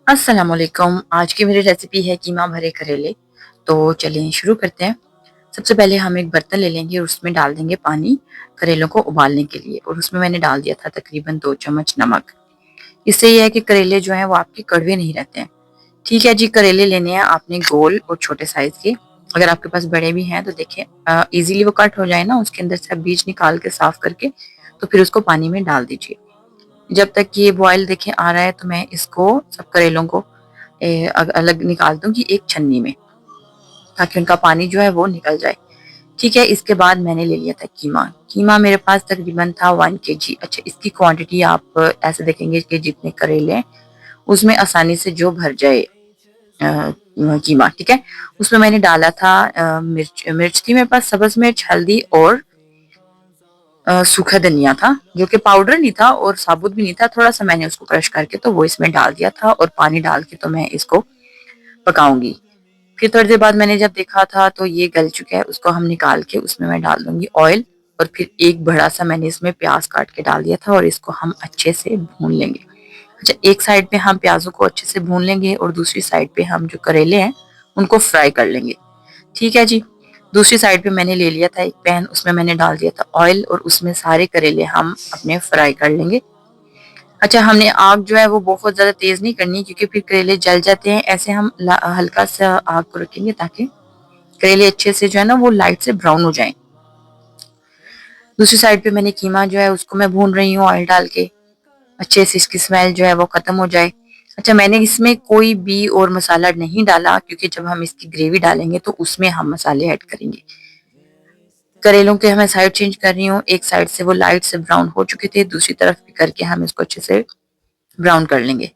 अस्सलामुअलैकुम। आज की मेरी रेसिपी है कीमा भरे करेले। तो चलिए शुरू करते हैं। सबसे पहले हम एक बर्तन ले लेंगे और उसमें डाल देंगे पानी करेलों को उबालने के लिए, और उसमें मैंने डाल दिया था तकरीबन 2 चम्मच नमक। इससे ये है कि करेले जो हैं वो आपके कड़वे नहीं रहते हैं। ठीक है जी, करेले लेने हैं आपने गोल और छोटे साइज के। अगर आपके पास बड़े भी हैं तो देखिए इजीली वो कट हो जाए ना, उसके अंदर से आप बीज निकाल के साफ करके तो फिर उसको पानी में डाल दीजिए। जब तक ये बॉयल देखें आ रहा है तो मैं इसको सब करेलों को अलग निकाल दूंगी एक छन्नी में, ताकि उनका पानी जो है वो निकल जाए। ठीक है, इसके बाद मैंने ले लिया था कीमा। कीमा मेरे पास तकरीबन था 1 kg। अच्छा, इसकी क्वांटिटी आप ऐसे देखेंगे कि जितने करेले हैं उसमें आसानी से जो भर जाए कीमा। ठीक है, उसमें मैंने डाला था मिर्च। मिर्च थी मेरे पास, सब्ज मिर्च, हल्दी और सूखा धनिया था, जो कि पाउडर नहीं था और साबुत भी नहीं था। थोड़ा सा मैंने उसको क्रश करके तो वो इसमें डाल दिया था, और पानी डाल के तो मैं इसको पकाऊंगी। फिर थोड़ी देर बाद मैंने जब देखा था तो ये गल चुका है, उसको हम निकाल के उसमें मैं डाल दूंगी ऑयल। और फिर एक बड़ा सा मैंने इसमें प्याज काट के डाल दिया था, और इसको हम अच्छे से भून लेंगे। अच्छा, एक साइड पे हम प्याजों को अच्छे से भून लेंगे और दूसरी साइड पे हम जो करेले हैं उनको फ्राई कर लेंगे। ठीक है जी। दूसरी साइड पे मैंने ले लिया था एक पैन, उसमें मैंने डाल दिया था ऑयल, और उसमें सारे करेले हम अपने फ्राई कर लेंगे। अच्छा, हमने आग जो है वो बहुत ज्यादा तेज नहीं करनी, क्योंकि फिर करेले जल जाते हैं। ऐसे हम हल्का सा आग को रखेंगे ताकि करेले अच्छे से जो है ना वो लाइट से ब्राउन हो जाएं। दूसरी साइड पे मैंने कीमा जो है उसको मैं भून रही हूँ ऑयल डाल के, अच्छे से इसकी स्मेल जो है वो खत्म हो जाए। अच्छा, मैंने इसमें कोई भी और मसाला नहीं डाला, क्योंकि जब हम इसकी ग्रेवी डालेंगे तो उसमें हम मसाले ऐड करेंगे। करेलों के मैं साइड चेंज कर रही हूँ। एक साइड से वो लाइट से ब्राउन हो चुके थे, दूसरी तरफ भी करके हम इसको अच्छे से ब्राउन कर लेंगे।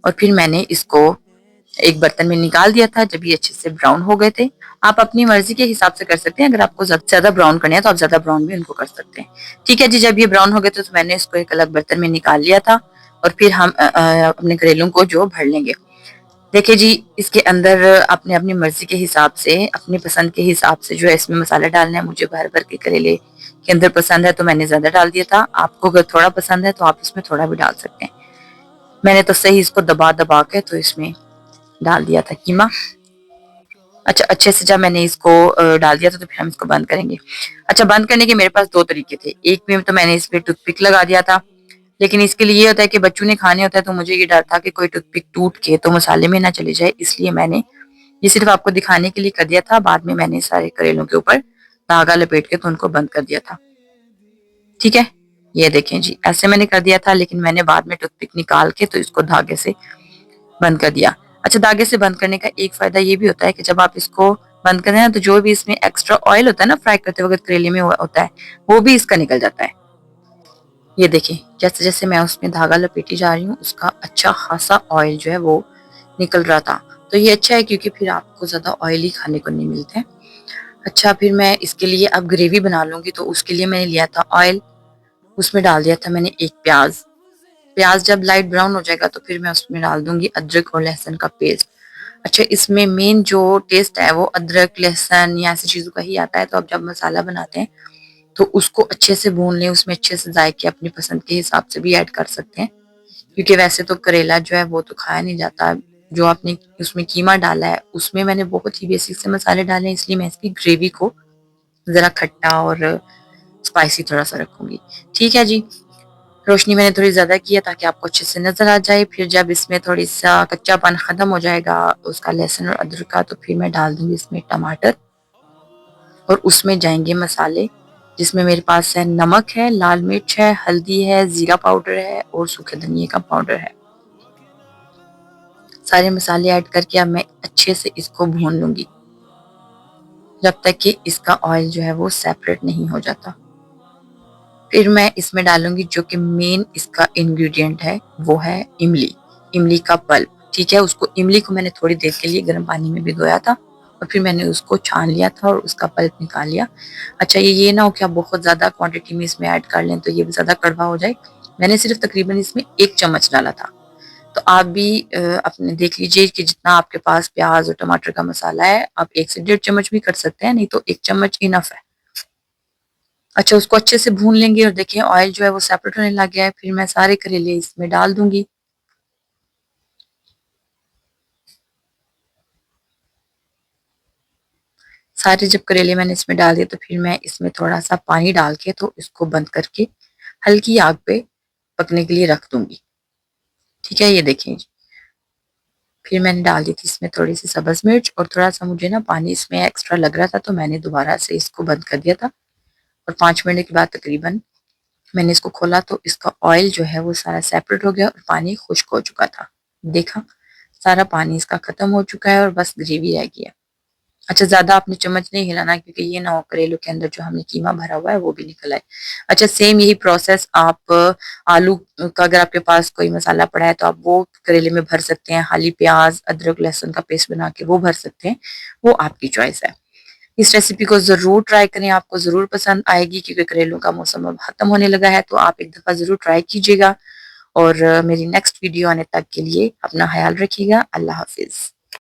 और फिर मैंने इसको एक बर्तन में निकाल दिया था जब ये अच्छे से ब्राउन हो गए थे। आप अपनी मर्जी के हिसाब से कर सकते हैं, अगर आपको ज्यादा ब्राउन करना है तो आप ज्यादा ब्राउन भी उनको कर सकते हैं। ठीक है जी, जब ये ब्राउन हो गए थे तो मैंने इसको एक अलग बर्तन में निकाल लिया था, और फिर हम अपने करेलों को जो भर लेंगे। देखिए जी, इसके अंदर अपने अपनी मर्जी के हिसाब से, अपनी पसंद के हिसाब से जो है इसमें मसाला डालना है। मुझे भर भर के करेले के अंदर पसंद है तो मैंने ज्यादा डाल दिया था। आपको अगर थोड़ा पसंद है तो आप इसमें थोड़ा भी डाल सकते हैं। मैंने तो सही इसको दबा दबा के तो इसमें डाल दिया था कीमा। अच्छा, अच्छे से जब मैंने इसको डाल दिया था तो फिर हम इसको बंद करेंगे। अच्छा, बंद करने के मेरे पास दो तरीके थे। एक में तो मैंने इस पे टूथपिक लगा दिया था, लेकिन इसके लिए ये होता है कि बच्चों ने खाने होता है, तो मुझे ये डर था कि कोई टूथपिक टूट के तो मसाले में ना चले जाए, इसलिए मैंने ये सिर्फ आपको दिखाने के लिए कर दिया था। बाद में मैंने सारे करेलों के ऊपर धागा लपेट के तो उनको बंद कर दिया था। ठीक है, ये देखें जी, ऐसे मैंने कर दिया था, लेकिन मैंने बाद में टूथपिक निकाल के तो इसको धागे से बंद कर दिया। अच्छा, धागे से बंद करने का एक फायदा ये भी होता है कि जब आप इसको बंद करें ना, तो जो भी इसमें एक्स्ट्रा ऑयल होता है ना फ्राई करते वक्त करेले में होता है, वो भी इसका निकल जाता है। ये देखिए, जैसे जैसे मैं उसमें धागा लपेटी जा रही हूँ उसका अच्छा खासा ऑयल जो है वो निकल रहा था। तो ये अच्छा है, क्योंकि फिर आपको ज्यादा ऑयली खाने को नहीं मिलते हैं। अच्छा, फिर मैं इसके लिए अब ग्रेवी बना लूंगी, तो उसके लिए मैंने लिया था ऑयल। उसमें डाल दिया था मैंने एक प्याज। प्याज जब लाइट ब्राउन हो जाएगा तो फिर मैं उसमें डाल दूंगी अदरक और लहसुन का पेस्ट। अच्छा, इसमें मेन जो टेस्ट है वो अदरक लहसुन या ऐसी चीजों का ही आता है। तो आप जब मसाला बनाते हैं तो उसको अच्छे से भून लें, उसमें अच्छे से जायके अपनी पसंद के हिसाब से भी ऐड कर सकते हैं, क्योंकि वैसे तो करेला जो है वो तो खाया नहीं जाता। जो आपने उसमें कीमा डाला है उसमें मैंने बहुत ही बेसिक से मसाले डाले हैं, इसलिए मैं इसकी ग्रेवी को जरा खट्टा और स्पाइसी थोड़ा सा रखूंगी। ठीक है जी, रोशनी मैंने थोड़ी ज्यादा की है ताकि आपको अच्छे से नजर आ जाए। फिर जब इसमें थोड़ी सा कच्चापन खत्म हो जाएगा उसका, लहसुन और अदरक का, तो फिर मैं डाल दूंगी इसमें टमाटर, और उसमें जाएंगे मसाले, जिसमें मेरे पास है नमक है, लाल मिर्च है, हल्दी है, जीरा पाउडर है और सूखे धनिए का पाउडर है। सारे मसाले ऐड करके अब मैं अच्छे से इसको भून लूंगी जब तक कि इसका ऑयल जो है वो सेपरेट नहीं हो जाता। फिर मैं इसमें डालूंगी जो कि मेन इसका इंग्रेडिएंट है, वो है इमली। इमली का पल्प। ठीक है, उसको इमली को मैंने थोड़ी देर के लिए गर्म पानी में भिगोया था, और फिर मैंने उसको छान लिया था और उसका पल्प निकाल लिया। अच्छा, ये ना हो कि आप बहुत ज्यादा क्वांटिटी में इसमें ऐड कर लें तो ये ज्यादा कड़वा हो जाए। मैंने सिर्फ तकरीबन इसमें 1 चम्मच डाला था। तो आप भी अपने देख लीजिए कि जितना आपके पास प्याज और टमाटर का मसाला है, आप 1 से 1.5 चम्मच भी कर सकते हैं, नहीं तो 1 चम्मच इनफ है। अच्छा, उसको अच्छे से भून लेंगे, और देखिए ऑयल जो है वो सेपरेट होने लग गया है। फिर मैं सारे करेले इसमें डाल दूंगी। सारे जब करेले मैंने इसमें डाल दिए तो फिर मैं इसमें थोड़ा-सा पानी डाल के तो इसको बंद करके हल्की आग पे पकने के लिए रख दूँगी। ठीक है, ये देखें जी। फिर मैंने डाल दी थी इसमें थोड़ी-सी सब्ज़ मिर्च और थोड़ा-सा मुझे ना पानी इसमें एक्स्ट्रा लग रहा था तो मैंने दोबारा से इसको बंद कर दिया था और 5 मिनट के बाद तकरीबन मैंने इसको खोला तो इसका ऑयल जो है वो सारा सेपरेट हो गया और पानी खुश्क हो चुका था। देखा, सारा पानी इसका खत्म हो चुका है और बस ग्रेवी रह गई है। अच्छा, ज़्यादा आपने चम्मच नहीं हिलाना क्योंकि ये ना हो करेलों के अंदर जो हमने कीमा भरा हुआ है वो भी निकल आए। अच्छा, सेम यही प्रोसेस आप आलू का अगर आपके पास कोई मसाला पड़ा है तो आप वो करेले में भर सकते हैं। खाली प्याज़, अदरक, लहसुन का पेस्ट बना के वो भर सकते हैं। वो आपकी चॉइस है। इस रेसिपी को ज़रूर ट्राई करें, आपको ज़रूर पसंद आएगी क्योंकि करेलों का मौसम अब खत्म होने लगा है तो आप एक दफ़ा ज़रूर ट्राई कीजिएगा और मेरी नेक्स्ट वीडियो आने तक के लिए अपना ख़्याल रखिएगा। अल्लाह हाफ़िज़।